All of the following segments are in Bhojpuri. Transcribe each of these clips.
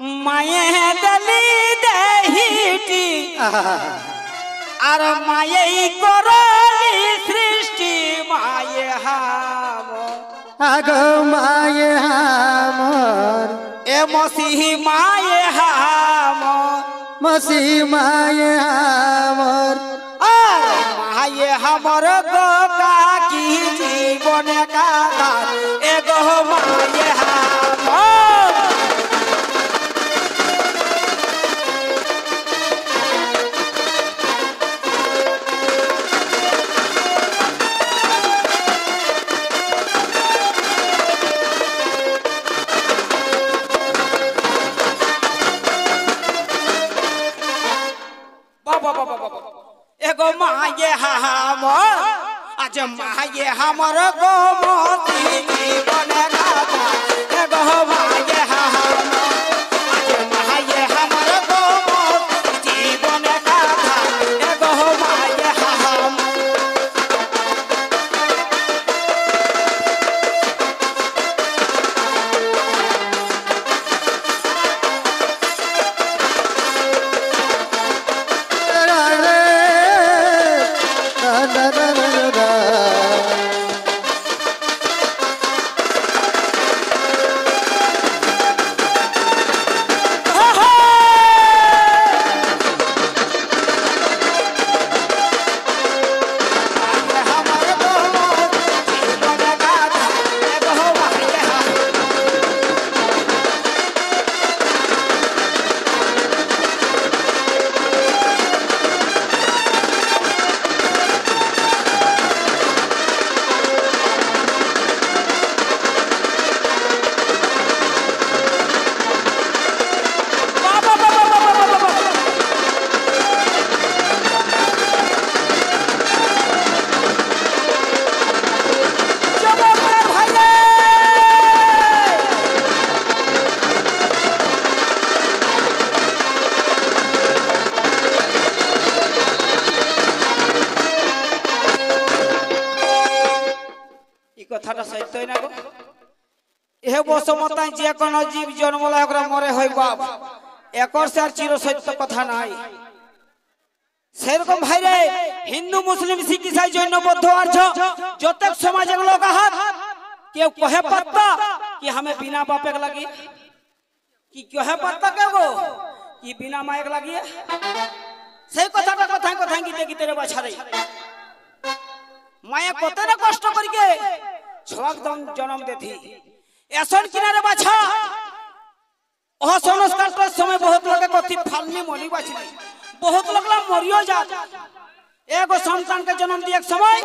মায়ে দলি দেহিটি আর মায়েই করলি সৃষ্টি মায়ে হাম আগো মায়ে হামর এ মসিহি মায়ে হাম মসি মায়ে হামর আর মায়ে হামর গো কাকি জীবনে কাদার এ গো মায়ে হাম एगो माये हमर आज माये हमर गो मोती जीवन गाथा एगो माये हमर आज माये हमर गो मोती जीवन गाथा एगो माये हमर কথাটা সত্যই না গো এ বসমতায় যে কোন জীব জন্মলা ওকরা মরে হয় বাপ একর সে আর চির সত্য কথা নাই সেরকম ভাই রে হিন্দু মুসলিম শিখ ইসাই জৈন বৌদ্ধ আর্য যতক সমাজের লোক আহাত কেউ কহে পাত্তা কি আমি বিনা বাপেক লাগি কি কহে পাত্তা কেউ গো কি বিনা মায়েক লাগিয়ে সেই কথাটা কথায় কথায় গীতে গীতে রে বাছারে মায়ে কতটা কষ্ট করিকে ছক জন্ম দেথি এসন কিনারে বাছা ও সংস্কারটার সময় বহুত লোকে কতি ফালনি মরি বাছি বহুত লোকলা মরিও যা এগো সন্তানকে জন্ম দিয়ে এক সময়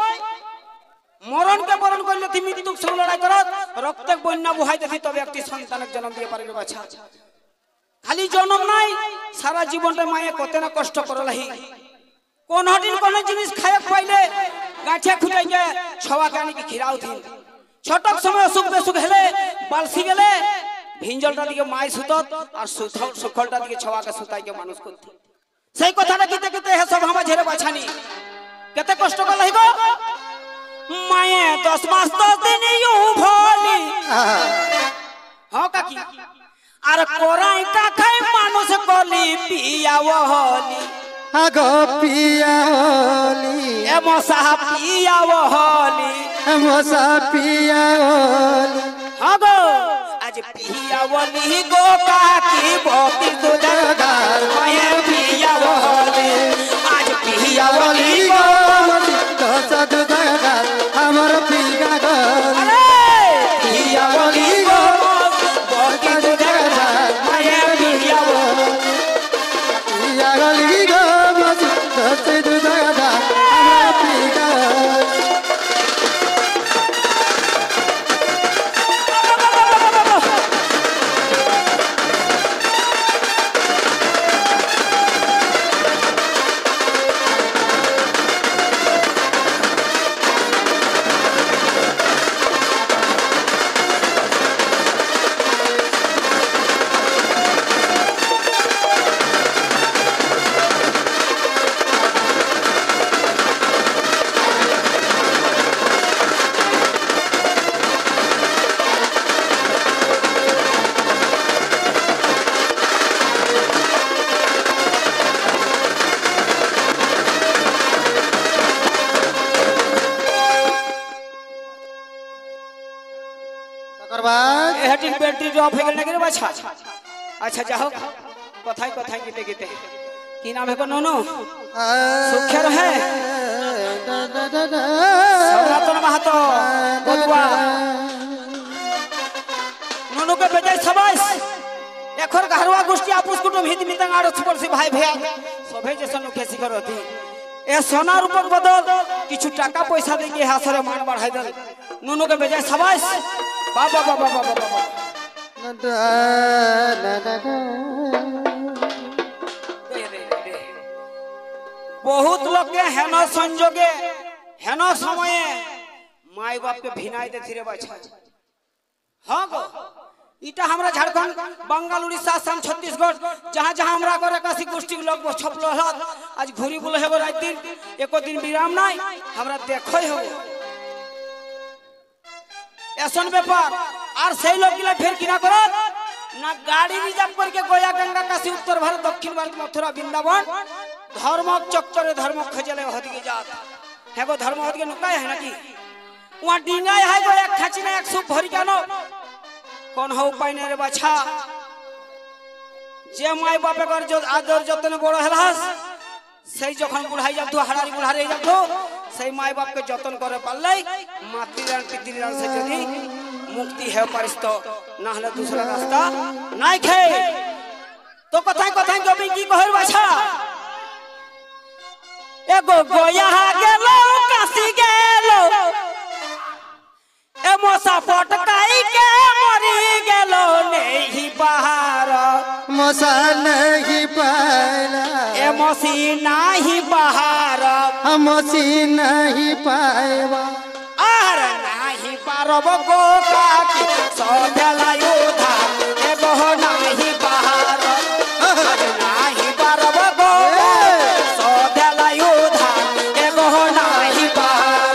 মরণকে বরণ করলে তুমি মৃত্যুর সঙ্গে লড়াই করত রক্তে বন্যা বুহাই দেখি তবে একটি সন্তানের জন্ম দিয়ে পারিবে বাছা খালি জন্ম নাই সারা জীবনটা মায়ে কত না কষ্ট করলাহি কোন হটিন কোন জিনিস খায় পাইলে গাঁঠিয়া খুঁটাইকে ছওয়াকে আনিকে খিরাও থিন ছোটক সময় অসুখ বেসুখ হেলে বালসি গেলে ভিঞ্জলটা দিকে মাই সুতত আর সুখলটা দিকে ছওয়াকে সুতাইকে মানুষ করত সেই কথাটা কিতে কিতে হে সব হামা ঝেরে বাছানি কেতে কষ্ট করলাহি গো মায়ে 10 মাস 10 দিন ইউ ভলি হ্যাঁ কাকি আর কোরাইটা খাই মানুষ কলি পিয়া ওহলি আগো পিয়া হলি এ মশা পিয়া ওহলি মশা পিয়া হলি আগো আজ পিয়া ওহলি গো কাকি বতি দুধগার মায়ে পিয়া ওহলি আজ পিয়া ওহলি গো দশ দুধগার আমার পিয়া গলি পিয়া ওহলি গো বতি দুধগার মায়ে পিয়া ওহলি পিয়া গলি গো দশ দুধগার আমার পিয়া बैटरी ड्रॉप हो गया ना बाछा अच्छा जाओ कथाई कथाई गीते गीते की नाम है को नोनो सुखे रहे सनातन महतो बदुआ नोनो के बेटे सबास एखर घरवा गोष्ठी आपुस कुटुम हित मितंग आड़ोस पड़ोसी भाई भैया सभे जैसा नुखेसी करती ए सोना रूपक बदल किछु टाका पैसा दे के हासरे मान बढ़ाई दल नोनो के बेटे सबास बाबा बाबा बाबा बाबा बहुत लोग के हेन संजोगे हेन समय माई बाप के भिनाई दे थिरे बाछा हां गो इटा हमरा झारखंड बंगाल उड़ीसा असम छत्तीसगढ़ जहां जहां हमरा करे काशी गोष्ठी लोग छपलो हत आज घुरी बुले हेगो रात दिन एको दिन विराम नाही हमरा देखै हो ऐसन व्यापार और सही लोग गिला फिर किना करत ना गाड़ी रिजर्व करके गया गंगा काशी उत्तर भारत दक्षिण भारत मथुरा वृंदावन धर्म चक्कर धर्म खजले हद के जात हेगो धर्म हद के नुकाय है ना कि वहां डिंगाय है गो एक खचिना एक सूप भरी कानो कौन हो उपाय ने रे बाछा जे माय बाप कर जो आदर जतन बड़ हलास सही जखन बुढ़ाई जब तो हरारी बुढ़ारे जब तो सही माय बाप के जतन करे पालै मातृदान पितृदान से जदी मुक्ति है परिस्तो ना हले दूसरा रास्ता नहीं खे तो कथाई कथाई गबी की कहर बाछा एगो गोया गेलो काशी गेलो ए मोसा पटकाई के मरी गेलो नहीं बाहर मोसा नहीं पाला ए मोसी नहीं बाहर मोसी नहीं पाएवा आर नहीं पारब गो काकी सोभला योधा ए गो नहीं बाहर नहीं पारब गो सोभला योधा ए गो नहीं बाहर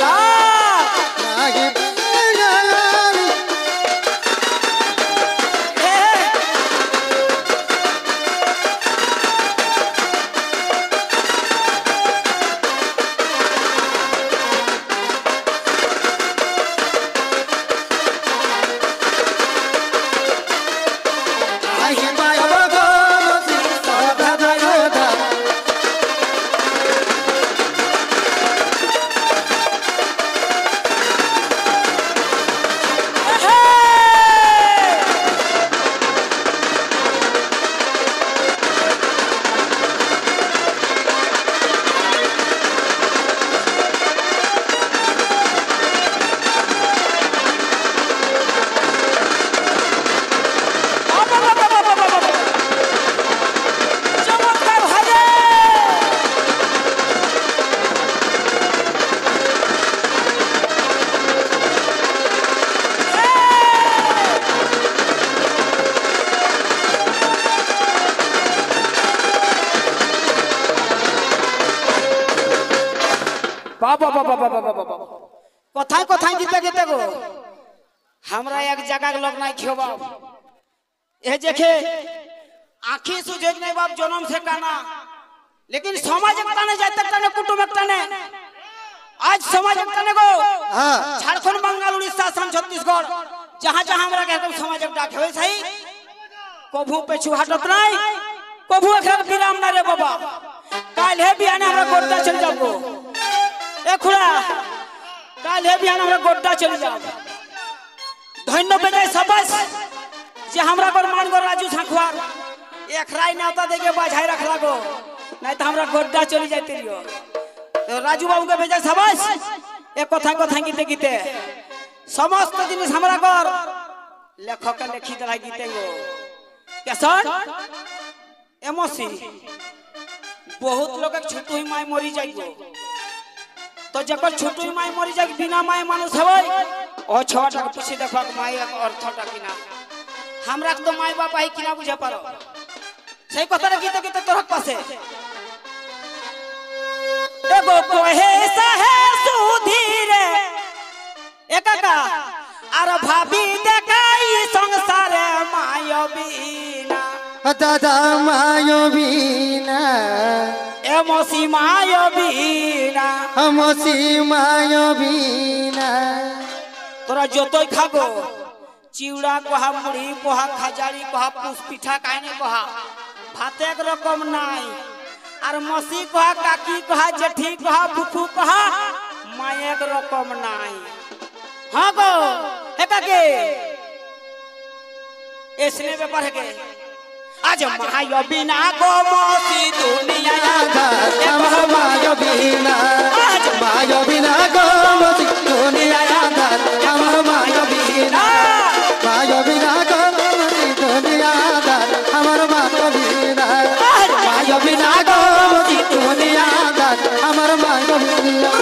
कथा कथा गीते गीते गो हमरा एक जगह लोग नहीं खियोबा ए देखे आंखी सुझे नहीं बाप जन्म से काना लेकिन समाज एकता ने जात एकता ने कुटुंब एकता ने आज समाज एकता ने गो हां झारखंड बंगाल उड़ीसा असम छत्तीसगढ़ जहां जहां हमरा के एकदम समाज एकता होय सही कभू पे छुहाटत नहीं कभू एखर विराम ना रे बाबा काल हे बियाने हमरा गोड्डा चल जाबो ए खुड़ा काल हे बियान हमरा गोड्डा चल जाओ धन्य बेटे सबस जे हमरा पर मान गो राजू झखवार एकराई नाता देके बाझाई रख लागो नहीं तो हमरा गोड्डा चली जाते रियो तो राजू बाबू के बेटे सबस एक कथा कथा गीते गीते समस्त जिनिस हमरा कर लेखक लिखी दला गीते गो कैसन एमोसी बहुत लोग छुटू ही माई मरी जाइगो तो जकर छुटू माई मरी जाए बिना माई मानुष हवय ओ छटा के पीछे देखा माई अर्थटा किना हमरा तो माई बाप ही किना बुझे पारो सही कथा रे गीत गीत तोरक पासे एगो कोहे सहे सुधीरे एकाका आर भाभी देखाई संसार मायो बीना दादा मायो बीना एमोसी मायो बीना हमसी मायो बीना तोरा जोतोय खागो চিউড়া কহা মুড়ি কহা খাজারি কহা পুষ্পিঠা কাহিনী কহা ভাত এক রকম নাই আর মসি কহা কাকি কহা জেঠি কহা ফুফু কহা মা এক রকম নাই। হ্যাঁ গো হে কাকে এসনে ব্যাপার হে আজ মায় বিনা গো মসি দুনিয়া আধার আমার মায় বিনা মায় বিনা গো মসি দুনিয়া আধার আমার মায় বিনা মায় বিনা গো মসি দুনিয়া আধার আমার মায় বিনা মায় বিনা গো মসি দুনিয়া আধার আমার মায় বিনা